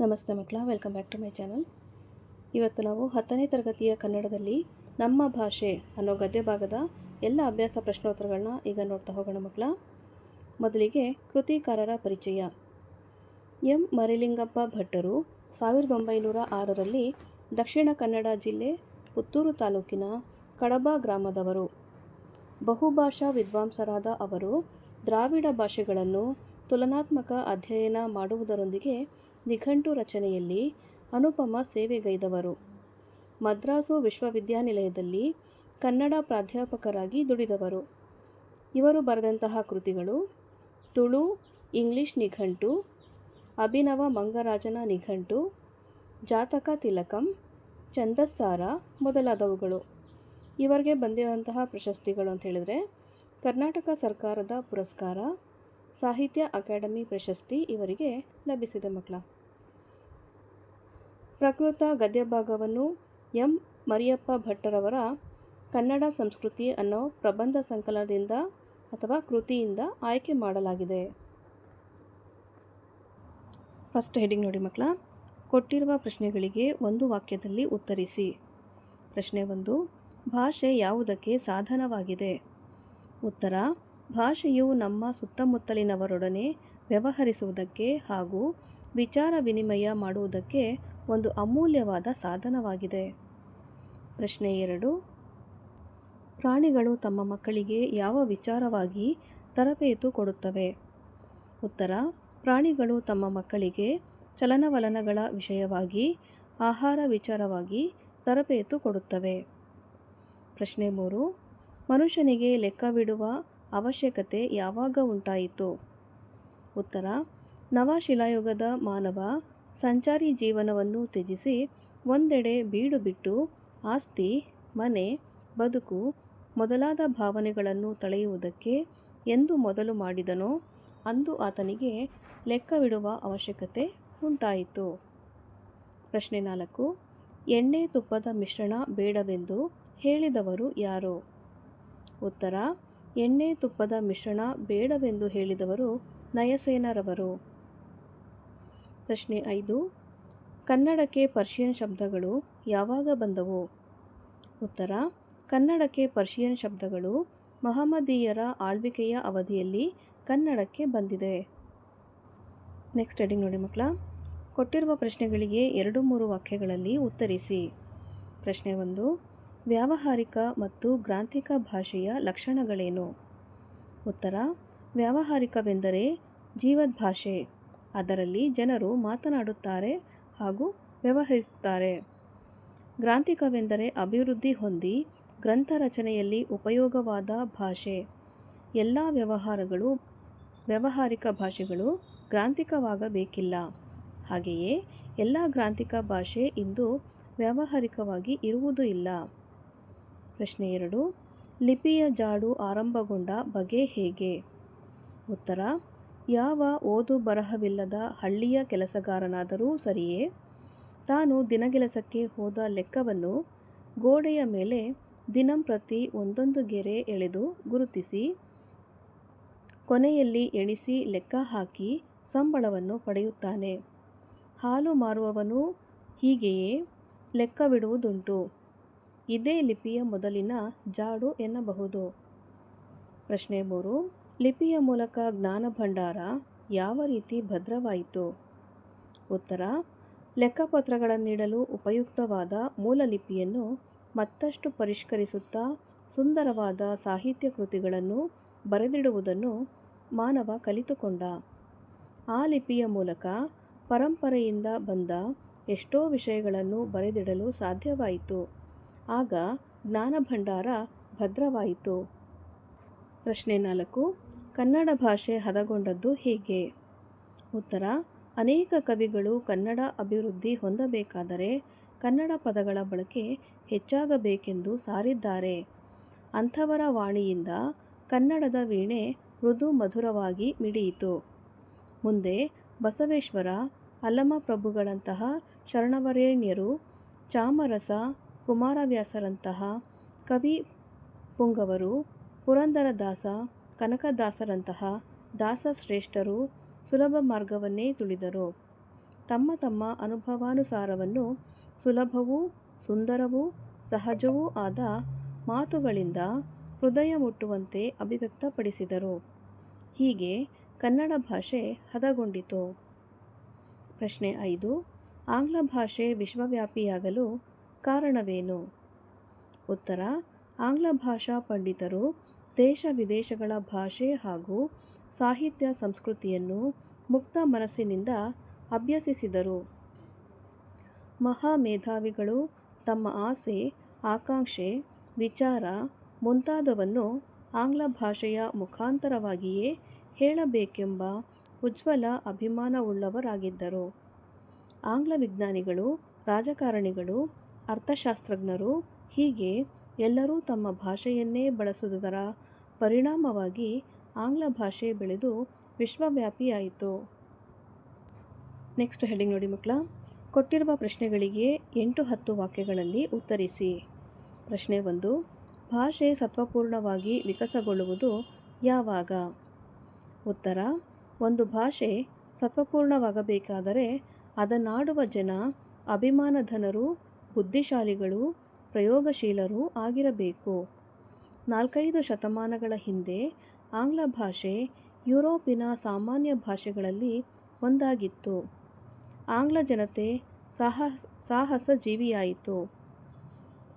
ನಮಸ್ತೆ ಮಕ್ಕಳ, welcome back to my channel. ಇವತ್ತು ನಾವು 10ನೇ ತರಗತಿಯ ಕನ್ನಡದಲ್ಲಿ ನಮ್ಮ ಭಾಷೆ ಅನ್ನೋ ಗದ್ಯ ಭಾಗದ ಎಲ್ಲ ಅಭ್ಯಾಸ ಪ್ರಶ್ನೋತ್ತರಗಳನ್ನ ಈಗ ನೋಡ್ತಾ ಹೋಗೋಣ ಮಕ್ಕಳ. ಮೊದಲಿಗೆ ಕೃತಿಕಾರರ ಪರಿಚಯ. ಎಂ ಮರಿಲಿಂಗಪ್ಪ ಭಟ್ಟರು 1906ರಲ್ಲಿ ದಕ್ಷಿಣ ಕನ್ನಡ ಜಿಲ್ಲೆ ಪುತ್ತೂರು ತಾಲೂಕಿನ ಕಡಬ ಗ್ರಾಮದವರು. ಬಹುಭಾಷಾ ವಿದ್ವಾಂಸರಾದ ಅವರು ದ್ರಾವಿಡ ಭಾಷೆಗಳನ್ನು ತುಲನಾತ್ಮಕ ಅಧ್ಯಯನ ಮಾಡುವುದರೊಂದಿಗೆ ನಿಘಂಟು ರಚನೆಯಲ್ಲಿ ಅನುಪಮ ಸೇವೆಗೈದವರು. ಮದ್ರಾಸು ವಿಶ್ವವಿದ್ಯಾನಿಲಯದಲ್ಲಿ ಕನ್ನಡ ಪ್ರಾಧ್ಯಾಪಕರಾಗಿ ದುಡಿದವರು. ಇವರು ಬರೆದಂತಹ ಕೃತಿಗಳು ತುಳು ಇಂಗ್ಲಿಷ್ ನಿಘಂಟು, ಅಭಿನವ ಮಂಗರಾಜನ ನಿಘಂಟು, ಜಾತಕ ತಿಲಕಂ, ಛಂದಸ್ಸಾರ ಮೊದಲಾದವುಗಳು. ಇವರಿಗೆ ಬಂದಿರುವಂತಹ ಪ್ರಶಸ್ತಿಗಳು ಅಂತ ಹೇಳಿದ್ರೆ ಕರ್ನಾಟಕ ಸರ್ಕಾರದ ಪುರಸ್ಕಾರ, ಸಾಹಿತ್ಯ ಅಕಾಡೆಮಿ ಪ್ರಶಸ್ತಿ ಇವರಿಗೆ ಲಭಿಸಿದೆ ಮಕ್ಕಳ. ಪ್ರಕೃತ ಗದ್ಯಭಾಗವನ್ನು ಎಂ ಮರಿಯಪ್ಪ ಭಟ್ಟರವರ ಕನ್ನಡ ಸಂಸ್ಕೃತಿ ಅನ್ನೋ ಪ್ರಬಂಧ ಸಂಕಲನದಿಂದ ಅಥವಾ ಕೃತಿಯಿಂದ ಆಯ್ಕೆ ಮಾಡಲಾಗಿದೆ. ಫಸ್ಟ್ ಹೆಡಿಂಗ್ ನೋಡಿ ಮಕ್ಕಳ. ಕೊಟ್ಟಿರುವ ಪ್ರಶ್ನೆಗಳಿಗೆ ಒಂದು ವಾಕ್ಯದಲ್ಲಿ ಉತ್ತರಿಸಿ. ಪ್ರಶ್ನೆ 1, ಭಾಷೆ ಯಾವುದಕ್ಕೆ ಸಾಧನವಾಗಿದೆ? ಉತ್ತರ: ಭಾಷೆಯು ನಮ್ಮ ಸುತ್ತಮುತ್ತಲಿನವರೊಡನೆ ವ್ಯವಹರಿಸುವುದಕ್ಕೆ ಹಾಗೂ ವಿಚಾರ ವಿನಿಮಯ ಮಾಡುವುದಕ್ಕೆ ಒಂದು ಅಮೂಲ್ಯವಾದ ಸಾಧನವಾಗಿದೆ. ಪ್ರಶ್ನೆ 2, ಪ್ರಾಣಿಗಳು ತಮ್ಮ ಮಕ್ಕಳಿಗೆ ಯಾವ ವಿಚಾರವಾಗಿ ತರಬೇತು ಕೊಡುತ್ತವೆ? ಉತ್ತರ: ಪ್ರಾಣಿಗಳು ತಮ್ಮ ಮಕ್ಕಳಿಗೆ ಚಲನವಲನಗಳ ವಿಷಯವಾಗಿ, ಆಹಾರ ವಿಚಾರವಾಗಿ ತರಬೇತು ಕೊಡುತ್ತವೆ. ಪ್ರಶ್ನೆ 3, ಮನುಷ್ಯನಿಗೆ ಲೆಕ್ಕವಿಡುವ ಅವಶ್ಯಕತೆ ಯಾವಾಗ ಉಂಟಾಯಿತು? ಉತ್ತರ: ನವಶಿಲಾಯುಗದ ಮಾನವ ಸಂಚಾರಿ ಜೀವನವನ್ನು ತ್ಯಜಿಸಿ ಒಂದೆಡೆ ಬೀಡು ಬಿಟ್ಟು ಆಸ್ತಿ, ಮನೆ, ಬದುಕು ಮೊದಲಾದ ಭಾವನೆಗಳನ್ನು ತಳೆಯುವುದಕ್ಕೆ ಎಂದು ಮೊದಲು ಮಾಡಿದನೋ ಅಂದು ಆತನಿಗೆ ಲೆಕ್ಕವಿಡುವ ಅವಶ್ಯಕತೆ ಉಂಟಾಯಿತು. ಪ್ರಶ್ನೆ 4, ಎಣ್ಣೆ ತುಪ್ಪದ ಮಿಶ್ರಣ ಬೇಡವೆಂದು ಹೇಳಿದವರು ಯಾರು? ಉತ್ತರ: ಎಣ್ಣೆ ತುಪ್ಪದ ಮಿಶ್ರಣ ಬೇಡವೆಂದು ಹೇಳಿದವರು ನಯಸೇನರವರು. ಪ್ರಶ್ನೆ 5, ಕನ್ನಡಕ್ಕೆ ಪರ್ಷಿಯನ್ ಶಬ್ದಗಳು ಯಾವಾಗ ಬಂದವು? ಉತ್ತರ: ಕನ್ನಡಕ್ಕೆ ಪರ್ಷಿಯನ್ ಶಬ್ದಗಳು ಮಹಮ್ಮದೀಯರ ಆಳ್ವಿಕೆಯ ಅವಧಿಯಲ್ಲಿ ಕನ್ನಡಕ್ಕೆ ಬಂದಿದೆ. ನೆಕ್ಸ್ಟ್ ಹೆಡಿಂಗ್ ನೋಡಿ ಮಕ್ಕಳ. ಕೊಟ್ಟಿರುವ ಪ್ರಶ್ನೆಗಳಿಗೆ 2-3 ವಾಕ್ಯಗಳಲ್ಲಿ ಉತ್ತರಿಸಿ. ಪ್ರಶ್ನೆ 1, ವ್ಯಾವಹಾರಿಕ ಮತ್ತು ಗ್ರಾಂಥಿಕ ಭಾಷೆಯ ಲಕ್ಷಣಗಳೇನು? ಉತ್ತರ: ವ್ಯಾವಹಾರಿಕವೆಂದರೆ ಜೀವದ್ಭಾಷೆ, ಅದರಲ್ಲಿ ಜನರು ಮಾತನಾಡುತ್ತಾರೆ ಹಾಗೂ ವ್ಯವಹರಿಸುತ್ತಾರೆ. ಗ್ರಾಂಥಿಕವೆಂದರೆ ಅಭಿವೃದ್ಧಿ ಹೊಂದಿ ಗ್ರಂಥ ರಚನೆಯಲ್ಲಿ ಉಪಯೋಗವಾದ ಭಾಷೆ. ಎಲ್ಲ ವ್ಯಾವಹಾರಿಕ ಭಾಷೆಗಳು ಗ್ರಾಂಥಿಕವಾಗಬೇಕಿಲ್ಲ. ಹಾಗೆಯೇ ಎಲ್ಲ ಗ್ರಾಂಥಿಕ ಭಾಷೆ ಇಂದು ವ್ಯಾವಹಾರಿಕವಾಗಿ ಇರುವುದೂ ಇಲ್ಲ. ಪ್ರಶ್ನೆ 2, ಲಿಪಿಯ ಜಾಡು ಆರಂಭಗೊಂಡ ಬಗೆ ಹೇಗೆ? ಉತ್ತರ: ಯಾವ ಓದು ಬರಹವಿಲ್ಲದ ಹಳ್ಳಿಯ ಕೆಲಸಗಾರನಾದರೂ ಸರಿಯೇ, ತಾನು ದಿನಗೆಲಸಕ್ಕೆ ಹೋದ ಲೆಕ್ಕವನ್ನು ಗೋಡೆಯ ಮೇಲೆ ದಿನಂಪ್ರತಿ ಒಂದೊಂದು ಗೆರೆ ಎಳೆದು ಗುರುತಿಸಿ ಕೊನೆಯಲ್ಲಿ ಎಣಿಸಿ ಲೆಕ್ಕ ಹಾಕಿ ಸಂಬಳವನ್ನು ಪಡೆಯುತ್ತಾನೆ. ಹಾಲು ಮಾರುವವನು ಹೀಗೆಯೇ ಲೆಕ್ಕವಿಡುವುದುಂಟು. ಇದೇ ಲಿಪಿಯ ಮೊದಲಿನ ಜಾಡು ಎನ್ನಬಹುದು. ಪ್ರಶ್ನೆ 3, ಲಿಪಿಯ ಮೂಲಕ ಜ್ಞಾನ ಭಂಡಾರ ಯಾವ ರೀತಿ ಭದ್ರವಾಯಿತು? ಉತ್ತರ: ಲೆಕ್ಕಪತ್ರಗಳನ್ನಿಡಲು ಉಪಯುಕ್ತವಾದ ಮೂಲ ಲಿಪಿಯನ್ನು ಮತ್ತಷ್ಟು ಪರಿಷ್ಕರಿಸುತ್ತಾ ಸುಂದರವಾದ ಸಾಹಿತ್ಯ ಕೃತಿಗಳನ್ನು ಬರೆದಿಡುವುದನ್ನು ಮಾನವ ಕಲಿತುಕೊಂಡ. ಆ ಲಿಪಿಯ ಮೂಲಕ ಪರಂಪರೆಯಿಂದ ಬಂದ ಎಷ್ಟೋ ವಿಷಯಗಳನ್ನು ಬರೆದಿಡಲು ಸಾಧ್ಯವಾಯಿತು. ಆಗ ಜ್ಞಾನ ಭಂಡಾರ ಭದ್ರವಾಯಿತು. ಪ್ರಶ್ನೆ 4, ಕನ್ನಡ ಭಾಷೆ ಹದಗೊಂಡದ್ದು ಹೇಗೆ? ಉತ್ತರ: ಅನೇಕ ಕವಿಗಳು ಕನ್ನಡ ಅಭಿವೃದ್ಧಿ ಹೊಂದಬೇಕಾದರೆ ಕನ್ನಡ ಪದಗಳ ಬಳಕೆ ಹೆಚ್ಚಾಗಬೇಕೆಂದು ಸಾರಿದ್ದಾರೆ. ಅಂಥವರ ವಾಣಿಯಿಂದ ಕನ್ನಡದ ವೀಣೆ ಮೃದು ಮಧುರವಾಗಿ ಮಿಡಿಯಿತು. ಮುಂದೆ ಬಸವೇಶ್ವರ, ಅಲ್ಲಮಪ್ರಭುಗಳಂತಹ ಶರಣವರೇಣ್ಯರು, ಚಾಮರಸ, ಕುಮಾರವ್ಯಾಸರಂತಹ ಕವಿ ಪುಂಗವರು, ಪುರಂದರದಾಸ, ಕನಕದಾಸರಂತಹ ದಾಸಶ್ರೇಷ್ಠರು ಸುಲಭ ಮಾರ್ಗವನ್ನೇ ತುಳಿದರು. ತಮ್ಮ ತಮ್ಮ ಅನುಭವಾನುಸಾರವನ್ನು ಸುಲಭವೂ ಸುಂದರವೂ ಸಹಜವೂ ಆದ ಮಾತುಗಳಿಂದ ಹೃದಯ ಮುಟ್ಟುವಂತೆ ಅಭಿವ್ಯಕ್ತಪಡಿಸಿದರು. ಹೀಗೆ ಕನ್ನಡ ಭಾಷೆ ಹದಗೊಂಡಿತು. ಪ್ರಶ್ನೆ 5. ಆಂಗ್ಲ ಭಾಷೆ ವಿಶ್ವವ್ಯಾಪಿಯಾಗಲು ಕಾರಣವೇನು? ಉತ್ತರ: ಆಂಗ್ಲ ಭಾಷಾ ಪಂಡಿತರು ದೇಶ ವಿದೇಶಗಳ ಭಾಷೆ ಹಾಗೂ ಸಾಹಿತ್ಯ ಸಂಸ್ಕೃತಿಯನ್ನು ಮುಕ್ತ ಮನಸ್ಸಿನಿಂದ ಅಭ್ಯಸಿಸಿದರು. ಮಹಾಮೇಧಾವಿಗಳು ತಮ್ಮ ಆಸೆ, ಆಕಾಂಕ್ಷೆ, ವಿಚಾರ ಮುಂತಾದವನ್ನು ಆಂಗ್ಲ ಭಾಷೆಯ ಮುಖಾಂತರವಾಗಿಯೇ ಹೇಳಬೇಕೆಂಬ ಉಜ್ವಲ ಅಭಿಮಾನವುಳ್ಳವರಾಗಿದ್ದರು. ಆಂಗ್ಲ ವಿಜ್ಞಾನಿಗಳು, ರಾಜಕಾರಣಿಗಳು, ಅರ್ಥಶಾಸ್ತ್ರಜ್ಞರು ಹೀಗೆ ಎಲ್ಲರೂ ತಮ್ಮ ಭಾಷೆಯನ್ನೇ ಬಳಸುವುದರ ಪರಿಣಾಮವಾಗಿ ಆಂಗ್ಲ ಭಾಷೆ ಬೆಳೆದು ವಿಶ್ವವ್ಯಾಪಿಯಾಯಿತು. ನೆಕ್ಸ್ಟ್ ಹೆಡಿಂಗ್ ನೋಡಿ ಮಕ್ಕಳ. ಕೊಟ್ಟಿರುವ ಪ್ರಶ್ನೆಗಳಿಗೆ 8-10 ವಾಕ್ಯಗಳಲ್ಲಿ ಉತ್ತರಿಸಿ. ಪ್ರಶ್ನೆ 1. ಭಾಷೆ ಸತ್ವಪೂರ್ಣವಾಗಿ ವಿಕಸಗೊಳ್ಳುವುದು ಯಾವಾಗ? ಉತ್ತರ: ಒಂದು ಭಾಷೆ ಸತ್ವಪೂರ್ಣವಾಗಬೇಕಾದರೆ ಅದನ್ನಾಡುವ ಜನ ಅಭಿಮಾನಧನರು, ಬುದ್ಧಿಶಾಲಿಗಳು, ಪ್ರಯೋಗಶೀಲರೂ ಆಗಿರಬೇಕು. 4-5 ಶತಮಾನಗಳ ಹಿಂದೆ ಆಂಗ್ಲ ಭಾಷೆ ಯುರೋಪಿನ ಸಾಮಾನ್ಯ ಭಾಷೆಗಳಲ್ಲಿ ಒಂದಾಗಿತ್ತು. ಆಂಗ್ಲ ಜನತೆ ಸಾಹಸ ಜೀವಿಯಾಯಿತು,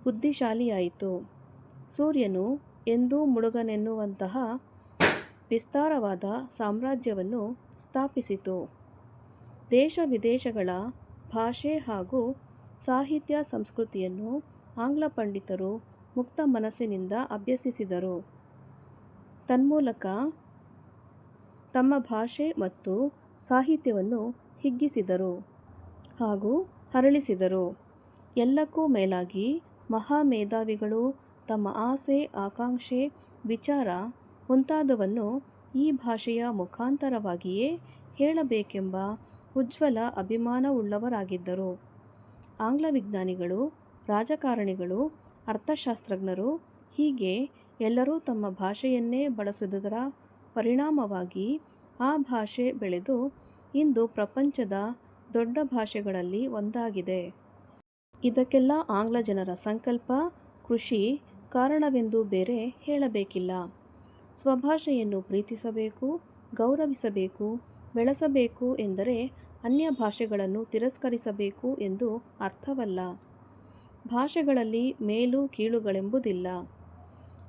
ಬುದ್ಧಿಶಾಲಿಯಾಯಿತು. ಸೂರ್ಯನು ಎಂದೂ ಮುಳುಗನೆನ್ನುವಂತಹ ವಿಸ್ತಾರವಾದ ಸಾಮ್ರಾಜ್ಯವನ್ನು ಸ್ಥಾಪಿಸಿತು. ದೇಶ ವಿದೇಶಗಳ ಭಾಷೆ ಹಾಗೂ ಸಾಹಿತ್ಯ ಸಂಸ್ಕೃತಿಯನ್ನು ಆಂಗ್ಲ ಪಂಡಿತರು ಮುಕ್ತ ಮನಸ್ಸಿನಿಂದ ಅಭ್ಯಸಿಸಿದರು. ತನ್ಮೂಲಕ ತಮ್ಮ ಭಾಷೆ ಮತ್ತು ಸಾಹಿತ್ಯವನ್ನು ಹಿಗ್ಗಿಸಿದರು ಹಾಗೂ ಹರಳಿಸಿದರು. ಎಲ್ಲಕ್ಕೂ ಮೇಲಾಗಿ ಮಹಾಮೇಧಾವಿಗಳು ತಮ್ಮ ಆಸೆ, ಆಕಾಂಕ್ಷೆ, ವಿಚಾರ ಮುಂತಾದವನ್ನು ಈ ಭಾಷೆಯ ಮುಖಾಂತರವಾಗಿಯೇ ಹೇಳಬೇಕೆಂಬ ಉಜ್ವಲ ಅಭಿಮಾನವುಳ್ಳವರಾಗಿದ್ದರು. ಆಂಗ್ಲ ವಿಜ್ಞಾನಿಗಳು, ರಾಜಕಾರಣಿಗಳು, ಅರ್ಥಶಾಸ್ತ್ರಜ್ಞರು ಹೀಗೆ ಎಲ್ಲರೂ ತಮ್ಮ ಭಾಷೆಯನ್ನೇ ಬಳಸುವುದರ ಪರಿಣಾಮವಾಗಿ ಆ ಭಾಷೆ ಬೆಳೆದು ಇಂದು ಪ್ರಪಂಚದ ದೊಡ್ಡ ಭಾಷೆಗಳಲ್ಲಿ ಒಂದಾಗಿದೆ. ಇದಕ್ಕೆಲ್ಲ ಆಂಗ್ಲ ಜನರ ಸಂಕಲ್ಪ, ಕೃಷಿ ಕಾರಣವೆಂದು ಬೇರೆ ಹೇಳಬೇಕಿಲ್ಲ. ಸ್ವಭಾಷೆಯನ್ನು ಪ್ರೀತಿಸಬೇಕು, ಗೌರವಿಸಬೇಕು, ಬೆಳೆಸಬೇಕು ಎಂದರೆ ಅನ್ಯ ಭಾಷೆಗಳನ್ನು ತಿರಸ್ಕರಿಸಬೇಕು ಎಂದು ಅರ್ಥವಲ್ಲ. ಭಾಷೆಗಳಲ್ಲಿ ಮೇಲು ಕೀಳುಗಳೆಂಬುದಿಲ್ಲ.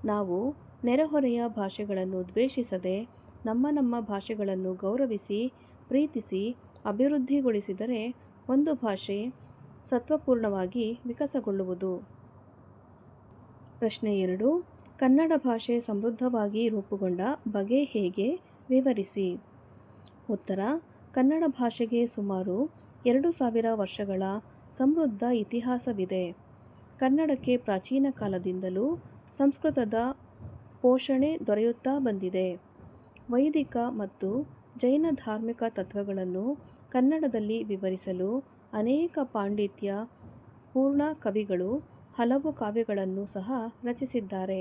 ನಾವು ನೆರೆಹೊರೆಯ ಭಾಷೆಗಳನ್ನು ದ್ವೇಷಿಸದೆ ನಮ್ಮ ಭಾಷೆಗಳನ್ನು ಗೌರವಿಸಿ, ಪ್ರೀತಿಸಿ, ಅಭಿವೃದ್ಧಿಗೊಳಿಸಿದರೆ ಒಂದು ಭಾಷೆ ಸತ್ವಪೂರ್ಣವಾಗಿ ವಿಕಸಗೊಳ್ಳುವುದು. ಪ್ರಶ್ನೆ 2. ಕನ್ನಡ ಭಾಷೆ ಸಮೃದ್ಧವಾಗಿ ರೂಪುಗೊಂಡ ಬಗೆ ಹೇಗೆ? ವಿವರಿಸಿ. ಉತ್ತರ: ಕನ್ನಡ ಭಾಷೆಗೆ ಸುಮಾರು 2000 ವರ್ಷಗಳ ಸಮೃದ್ಧ ಇತಿಹಾಸವಿದೆ. ಕನ್ನಡಕ್ಕೆ ಪ್ರಾಚೀನ ಕಾಲದಿಂದಲೂ ಸಂಸ್ಕೃತದ ಪೋಷಣೆ ದೊರೆಯುತ್ತಾ ಬಂದಿದೆ. ವೈದಿಕ ಮತ್ತು ಜೈನ ಧಾರ್ಮಿಕ ತತ್ವಗಳನ್ನು ಕನ್ನಡದಲ್ಲಿ ವಿವರಿಸಲು ಅನೇಕ ಪಾಂಡಿತ್ಯ ಪೂರ್ಣ ಕವಿಗಳು ಹಲವು ಕಾವ್ಯಗಳನ್ನು ಸಹ ರಚಿಸಿದ್ದಾರೆ.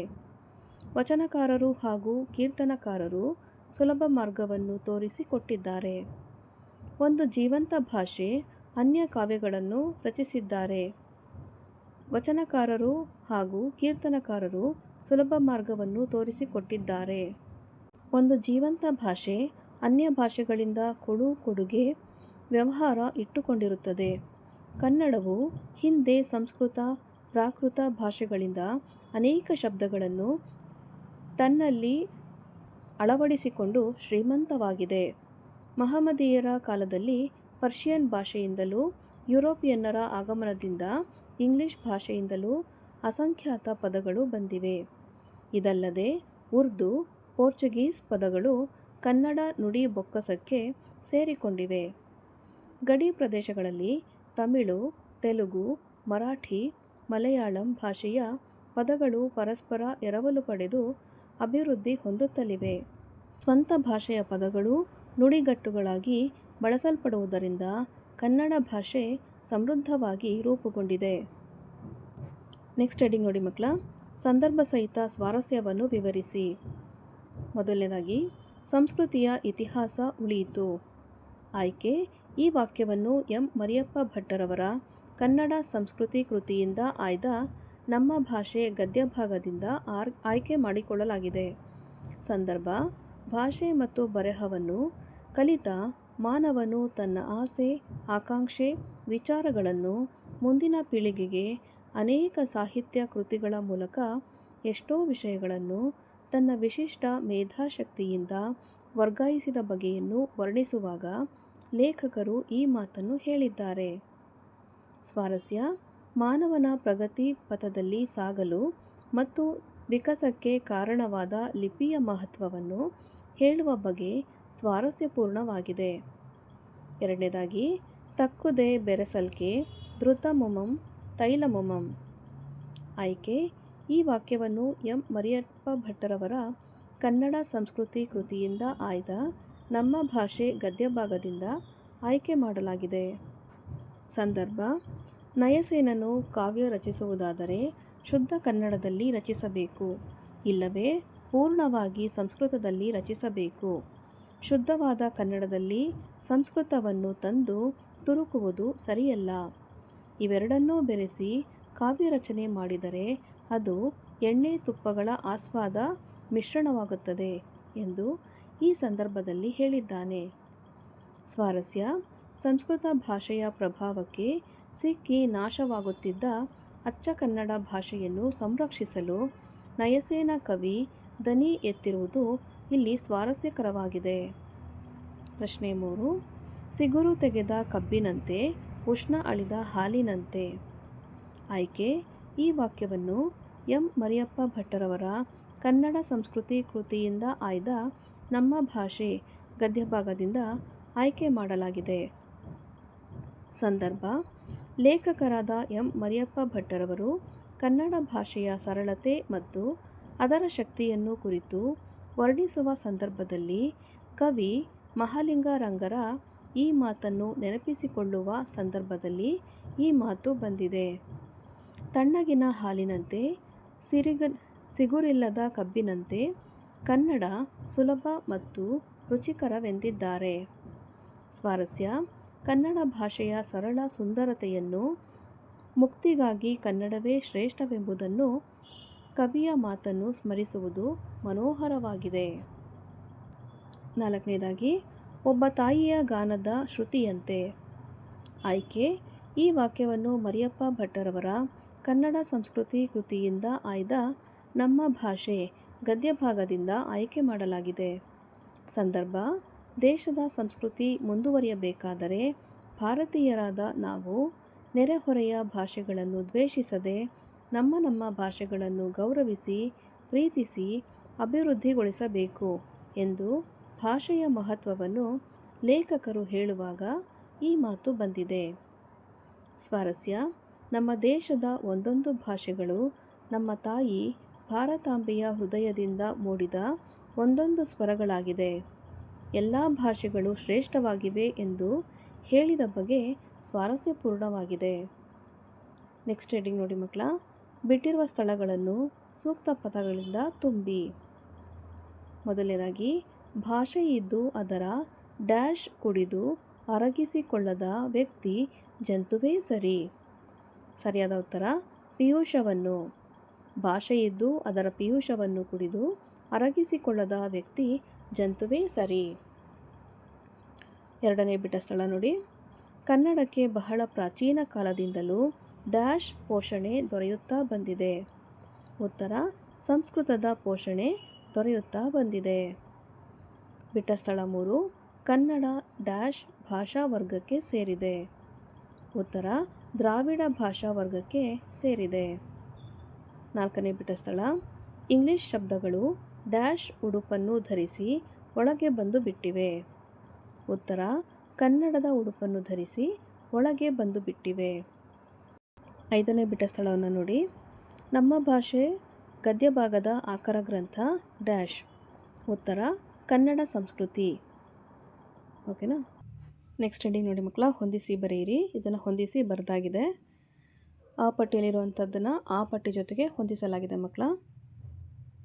ವಚನಕಾರರು ಹಾಗೂ ಕೀರ್ತನಕಾರರು ಸುಲಭ ಮಾರ್ಗವನ್ನು ತೋರಿಸಿಕೊಟ್ಟಿದ್ದಾರೆ. ಒಂದು ಜೀವಂತ ಭಾಷೆ ಅನ್ಯ ಕಾವ್ಯಗಳನ್ನು ರಚಿಸಿದ್ದಾರೆ. ವಚನಕಾರರು ಹಾಗೂ ಕೀರ್ತನಕಾರರು ಸುಲಭ ಮಾರ್ಗವನ್ನು ತೋರಿಸಿಕೊಟ್ಟಿದ್ದಾರೆ. ಒಂದು ಜೀವಂತ ಭಾಷೆ ಅನ್ಯ ಭಾಷೆಗಳಿಂದ ಕೊಡುಗೆ ವ್ಯವಹಾರ ಇಟ್ಟುಕೊಂಡಿರುತ್ತದೆ. ಕನ್ನಡವು ಹಿಂದೆ ಸಂಸ್ಕೃತ, ಪ್ರಾಕೃತ ಭಾಷೆಗಳಿಂದ ಅನೇಕ ಶಬ್ದಗಳನ್ನು ತನ್ನಲ್ಲಿ ಅಳವಡಿಸಿಕೊಂಡು ಶ್ರೀಮಂತವಾಗಿದೆ. ಮಹಮ್ಮದೀಯರ ಕಾಲದಲ್ಲಿ ಪರ್ಷಿಯನ್ ಭಾಷೆಯಿಂದಲೂ, ಯುರೋಪಿಯನ್ನರ ಆಗಮನದಿಂದ ಇಂಗ್ಲಿಷ್ ಭಾಷೆಯಿಂದಲೂ ಅಸಂಖ್ಯಾತ ಪದಗಳು ಬಂದಿವೆ. ಇದಲ್ಲದೆ ಉರ್ದು, ಪೋರ್ಚುಗೀಸ್ ಪದಗಳು ಕನ್ನಡ ನುಡಿ ಬೊಕ್ಕಸಕ್ಕೆ ಸೇರಿಕೊಂಡಿವೆ. ಗಡಿ ಪ್ರದೇಶಗಳಲ್ಲಿ ತಮಿಳು, ತೆಲುಗು, ಮರಾಠಿ, ಮಲಯಾಳಂ ಭಾಷೆಯ ಪದಗಳು ಪರಸ್ಪರ ಎರವಲು ಪಡೆದು ಅಭಿವೃದ್ಧಿ ಹೊಂದುತ್ತಲಿವೆ. ಸ್ವಂತ ಭಾಷೆಯ ಪದಗಳು ನುಡಿಗಟ್ಟುಗಳಾಗಿ ಬಳಸಲ್ಪಡುವುದರಿಂದ ಕನ್ನಡ ಭಾಷೆ ಸಮೃದ್ಧವಾಗಿ ರೂಪುಗೊಂಡಿದೆ. ನೆಕ್ಸ್ಟ್ ಹೆಡಿಂಗ್ ನೋಡಿ ಮಕ್ಕಳ. ಸಂದರ್ಭ ಸಹಿತ ಸ್ವಾರಸ್ಯವನ್ನು ವಿವರಿಸಿ. ಮೊದಲನೇದಾಗಿ, ಸಂಸ್ಕೃತಿಯ ಇತಿಹಾಸ ಉಳಿಯಿತು. ಆಯ್ಕೆ: ಈ ವಾಕ್ಯವನ್ನು ಎಂ ಮರಿಯಪ್ಪ ಭಟ್ಟರವರ ಕನ್ನಡ ಸಂಸ್ಕೃತಿ ಕೃತಿಯಿಂದ ಆಯ್ದ ನಮ್ಮ ಭಾಷೆ ಗದ್ಯಭಾಗದಿಂದ ಆಯ್ಕೆ ಮಾಡಿಕೊಳ್ಳಲಾಗಿದೆ. ಸಂದರ್ಭ: ಭಾಷೆ ಮತ್ತು ಬರೆಹವನ್ನು ಕಲಿತ ಮಾನವನು ತನ್ನ ಆಸೆ, ಆಕಾಂಕ್ಷೆ, ವಿಚಾರಗಳನ್ನು ಮುಂದಿನ ಪೀಳಿಗೆಗೆ ಅನೇಕ ಸಾಹಿತ್ಯ ಕೃತಿಗಳ ಮೂಲಕ ಎಷ್ಟೋ ವಿಷಯಗಳನ್ನು ತನ್ನ ವಿಶಿಷ್ಟ ಮೇಧಾಶಕ್ತಿಯಿಂದ ವರ್ಗಾಯಿಸಿದ ಬಗೆಯನ್ನು ವರ್ಣಿಸುವಾಗ ಲೇಖಕರು ಈ ಮಾತನ್ನು ಹೇಳಿದ್ದಾರೆ. ಸ್ವಾರಸ್ಯ: ಮಾನವನ ಪ್ರಗತಿ ಪಥದಲ್ಲಿ ಸಾಗಲು ಮತ್ತು ವಿಕಾಸಕ್ಕೆ ಕಾರಣವಾದ ಲಿಪಿಯ ಮಹತ್ವವನ್ನು ಹೇಳುವ ಬಗೆ ಸ್ವಾರಸ್ಯಪೂರ್ಣವಾಗಿದೆ. ಎರಡನೇದಾಗಿ, ತಕ್ಕುದೆ ಬೆರೆಸಲ್ಕೆ ಧೃತಮುಮಂ ತೈಲಮುಮಂ. ಆಯ್ಕೆ: ಈ ವಾಕ್ಯವನ್ನು ಎಂ ಮರಿಯಪ್ಪ ಭಟ್ಟರವರ ಕನ್ನಡ ಸಂಸ್ಕೃತಿ ಕೃತಿಯಿಂದ ಆಯ್ದ ನಮ್ಮ ಭಾಷೆ ಗದ್ಯಭಾಗದಿಂದ ಆಯ್ಕೆ ಮಾಡಲಾಗಿದೆ. ಸಂದರ್ಭ: ನಯಸೇನನು ಕಾವ್ಯ ರಚಿಸುವುದಾದರೆ ಶುದ್ಧ ಕನ್ನಡದಲ್ಲಿ ರಚಿಸಬೇಕು, ಇಲ್ಲವೇ ಪೂರ್ಣವಾಗಿ ಸಂಸ್ಕೃತದಲ್ಲಿ ರಚಿಸಬೇಕು. ಶುದ್ಧವಾದ ಕನ್ನಡದಲ್ಲಿ ಸಂಸ್ಕೃತವನ್ನು ತಂದು ತುರುಕುವುದು ಸರಿಯಲ್ಲ. ಇವೆರಡನ್ನೂ ಬೆರೆಸಿ ಕಾವ್ಯ ರಚನೆ ಮಾಡಿದರೆ ಅದು ಎಣ್ಣೆ ತುಪ್ಪಗಳ ಆಸ್ವಾದ ಮಿಶ್ರಣವಾಗುತ್ತದೆ ಎಂದು ಈ ಸಂದರ್ಭದಲ್ಲಿ ಹೇಳಿದ್ದಾನೆ. ಸ್ವಾರಸ್ಯ: ಸಂಸ್ಕೃತ ಭಾಷೆಯ ಪ್ರಭಾವಕ್ಕೆ ಸಿಕ್ಕಿ ನಾಶವಾಗುತ್ತಿದ್ದ ಅಚ್ಚ ಕನ್ನಡ ಭಾಷೆಯನ್ನು ಸಂರಕ್ಷಿಸಲು ನಯಸೇನ ಕವಿ ದನಿ ಎತ್ತಿರುವುದು ಇಲ್ಲಿ ಸ್ವಾರಸ್ಯಕರವಾಗಿದೆ. ಪ್ರಶ್ನೆ 3. ಸಿಗುರು ತೆಗೆದ ಕಬ್ಬಿನಂತೆ, ಉಷ್ಣ ಅಳಿದ ಹಾಲಿನಂತೆ. ಆಯ್ಕೆ: ಈ ವಾಕ್ಯವನ್ನು ಎಂ ಮರಿಯಪ್ಪ ಭಟ್ಟರವರ ಕನ್ನಡ ಸಂಸ್ಕೃತಿ ಕೃತಿಯಿಂದ ಆಯ್ದ ನಮ್ಮ ಭಾಷೆ ಗದ್ಯಭಾಗದಿಂದ ಆಯ್ಕೆ ಮಾಡಲಾಗಿದೆ. ಸಂದರ್ಭ: ಲೇಖಕರಾದ ಎಂ ಮರಿಯಪ್ಪ ಭಟ್ಟರವರು ಕನ್ನಡ ಭಾಷೆಯ ಸರಳತೆ ಮತ್ತು ಅದರ ಶಕ್ತಿಯನ್ನು ಕುರಿತು ವರ್ಣಿಸುವ ಸಂದರ್ಭದಲ್ಲಿ ಕವಿ ಮಹಾಲಿಂಗರಂಗರ ಈ ಮಾತನ್ನು ನೆನಪಿಸಿಕೊಳ್ಳುವ ಸಂದರ್ಭದಲ್ಲಿ ಈ ಮಾತು ಬಂದಿದೆ. ತಣ್ಣಗಿನ ಹಾಲಿನಂತೆ, ಸಿಗುರಿಲ್ಲದ ಕಬ್ಬಿನಂತೆ ಕನ್ನಡ ಸುಲಭ ಮತ್ತು ರುಚಿಕರವೆಂದಿದ್ದಾರೆ. ಸ್ವಾರಸ್ಯ: ಕನ್ನಡ ಭಾಷೆಯ ಸರಳ ಸುಂದರತೆಯನ್ನು, ಮುಕ್ತಿಗಾಗಿ ಕನ್ನಡವೇ ಶ್ರೇಷ್ಠವೆಂಬುದನ್ನು ಕವಿಯ ಮಾತನ್ನು ಸ್ಮರಿಸುವುದು ಮನೋಹರವಾಗಿದೆ. 4ನೇದಾಗಿ, ಒಬ್ಬ ತಾಯಿಯ ಗಾನದ ಶ್ರುತಿಯಂತೆ. ಆಯ್ಕೆ: ಈ ವಾಕ್ಯವನ್ನು ಮರಿಯಪ್ಪ ಭಟ್ಟರವರ ಕನ್ನಡ ಸಂಸ್ಕೃತಿ ಕೃತಿಯಿಂದ ಆಯ್ದ ನಮ್ಮ ಭಾಷೆ ಗದ್ಯಭಾಗದಿಂದ ಆಯ್ಕೆ ಮಾಡಲಾಗಿದೆ. ಸಂದರ್ಭ: ದೇಶದ ಸಂಸ್ಕೃತಿ ಮುಂದುವರಿಯಬೇಕಾದರೆ ಭಾರತೀಯರಾದ ನಾವು ನೆರೆಹೊರೆಯ ಭಾಷೆಗಳನ್ನು ದ್ವೇಷಿಸದೆ ನಮ್ಮ ಭಾಷೆಗಳನ್ನು ಗೌರವಿಸಿ, ಪ್ರೀತಿಸಿ, ಅಭಿವೃದ್ಧಿಗೊಳಿಸಬೇಕು ಎಂದು ಭಾಷೆಯ ಮಹತ್ವವನ್ನು ಲೇಖಕರು ಹೇಳುವಾಗ ಈ ಮಾತು ಬಂದಿದೆ. ಸ್ವಾರಸ್ಯ: ನಮ್ಮ ದೇಶದ ಒಂದೊಂದು ಭಾಷೆಗಳು ನಮ್ಮ ತಾಯಿ ಭಾರತಾಂಬೆಯ ಹೃದಯದಿಂದ ಮೂಡಿದ ಒಂದೊಂದು ಸ್ವರಗಳಾಗಿದೆ. ಎಲ್ಲ ಭಾಷೆಗಳು ಶ್ರೇಷ್ಠವಾಗಿವೆ ಎಂದು ಹೇಳಿದ ಬಗೆ ಸ್ವಾರಸ್ಯಪೂರ್ಣವಾಗಿದೆ. ನೆಕ್ಸ್ಟ್ ಹೆಡಿಂಗ್ ನೋಡಿ ಮಕ್ಕಳ. ಬಿಟ್ಟಿರುವ ಸ್ಥಳಗಳನ್ನು ಸೂಕ್ತ ಪದಗಳಿಂದ ತುಂಬಿ. ಮೊದಲನೇದಾಗಿ, ಭಾಷೆಯಿದ್ದು ಅದರ ಡ್ಯಾಶ್ ಕುಡಿದು ಅರಗಿಸಿಕೊಳ್ಳದ ವ್ಯಕ್ತಿ ಜಂತುವೇ ಸರಿ. ಸರಿಯಾದ ಉತ್ತರ ಪೀಯೂಷವನ್ನು. ಭಾಷೆಯಿದ್ದು ಅದರ ಪೀಯೂಷವನ್ನು ಕುಡಿದು ಅರಗಿಸಿಕೊಳ್ಳದ ವ್ಯಕ್ತಿ ಜಂತುವೇ ಸರಿ. ಎರಡನೇ ಬಿಟ್ಟ ಸ್ಥಳ ನೋಡಿ. ಕನ್ನಡಕ್ಕೆ ಬಹಳ ಪ್ರಾಚೀನ ಕಾಲದಿಂದಲೂ ಡ್ಯಾಶ್ ಪೋಷಣೆ ದೊರೆಯುತ್ತಾ ಬಂದಿದೆ. ಉತ್ತರ ಸಂಸ್ಕೃತದ ಪೋಷಣೆ ದೊರೆಯುತ್ತಾ ಬಂದಿದೆ. ಬಿಟ್ಟ ಸ್ಥಳ 3. ಕನ್ನಡ ಡ್ಯಾಶ್ ಭಾಷಾ ವರ್ಗಕ್ಕೆ ಸೇರಿದೆ. ಉತ್ತರ ದ್ರಾವಿಡ ಭಾಷಾ ವರ್ಗಕ್ಕೆ ಸೇರಿದೆ. 4ನೇ ಬಿಟ್ಟ ಸ್ಥಳ. ಇಂಗ್ಲಿಷ್ ಶಬ್ದಗಳು ಡ್ಯಾಶ್ ಉಡುಪನ್ನು ಧರಿಸಿ ಒಳಗೆ ಬಂದು ಬಿಟ್ಟಿವೆ. ಉತ್ತರ ಕನ್ನಡದ ಉಡುಪನ್ನು ಧರಿಸಿ ಒಳಗೆ ಬಂದು ಬಿಟ್ಟಿವೆ. 5ನೇ ಬಿಟ್ಟ ಸ್ಥಳವನ್ನು ನೋಡಿ. ನಮ್ಮ ಭಾಷೆ ಗದ್ಯಭಾಗದ ಆಕರ ಗ್ರಂಥ ಡ್ಯಾಶ್. ಉತ್ತರ ಕನ್ನಡ ಸಂಸ್ಕೃತಿ. ಓಕೆನಾ. ನೆಕ್ಸ್ಟ್ ಹೆಡಿಂಗ್ ನೋಡಿ ಮಕ್ಕಳ. ಹೊಂದಿಸಿ ಬರೆಯಿರಿ. ಇದನ್ನು ಹೊಂದಿಸಿ ಬರೆದಾಗಿದೆ. ಆ ಪಟ್ಟಿಯಲ್ಲಿರುವಂಥದ್ದನ್ನು ಆ ಪಟ್ಟಿ ಜೊತೆಗೆ ಹೊಂದಿಸಲಾಗಿದೆ ಮಕ್ಕಳ.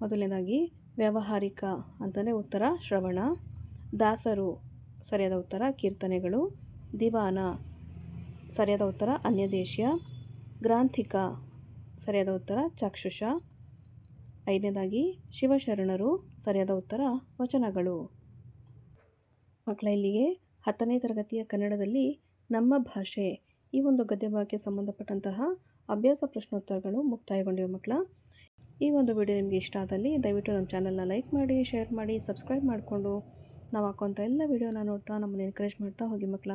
ಮೊದಲನೇದಾಗಿ ವ್ಯಾವಹಾರಿಕ ಅಂತಲೇ ಉತ್ತರ ಶ್ರವಣ. ದಾಸರು ಸರಿಯಾದ ಉತ್ತರ ಕೀರ್ತನೆಗಳು. ದಿವಾನ ಸರಿಯಾದ ಉತ್ತರ ಅನ್ಯದೇಶೀಯ. ಗ್ರಾಂಥಿಕ ಸರಿಯಾದ ಉತ್ತರ ಚಾಕ್ಷುಷ. ಐದನೇದಾಗಿ ಶಿವಶರಣರು ಸರಿಯಾದ ಉತ್ತರ ವಚನಗಳು. ಮಕ್ಕಳ ಇಲ್ಲಿಗೆ 10ನೇ ತರಗತಿಯ ಕನ್ನಡದಲ್ಲಿ ನಮ್ಮ ಭಾಷೆ ಈ ಒಂದು ಗದ್ಯಭಾಗಕ್ಕೆ ಸಂಬಂಧಪಟ್ಟಂತಹ ಅಭ್ಯಾಸ ಪ್ರಶ್ನೋತ್ತರಗಳು ಮುಕ್ತಾಯಗೊಂಡಿವೆ ಮಕ್ಕಳ. ಈ ಒಂದು ವಿಡಿಯೋ ನಿಮಗೆ ಇಷ್ಟ ಆದಲ್ಲಿ ದಯವಿಟ್ಟು ನಮ್ಮ ಚಾನಲ್ನ ಲೈಕ್ ಮಾಡಿ, ಶೇರ್ ಮಾಡಿ, ಸಬ್ಸ್ಕ್ರೈಬ್ ಮಾಡಿಕೊಂಡು ನಾವು ಹಾಕುವಂಥ ಎಲ್ಲ ವಿಡಿಯೋನ ನೋಡ್ತಾ ನಮ್ಮನ್ನು ಎನ್ಕರೇಜ್ ಮಾಡ್ತಾ ಹೋಗಿ ಮಕ್ಕಳ.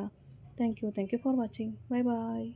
Thank you for watching. Bye bye.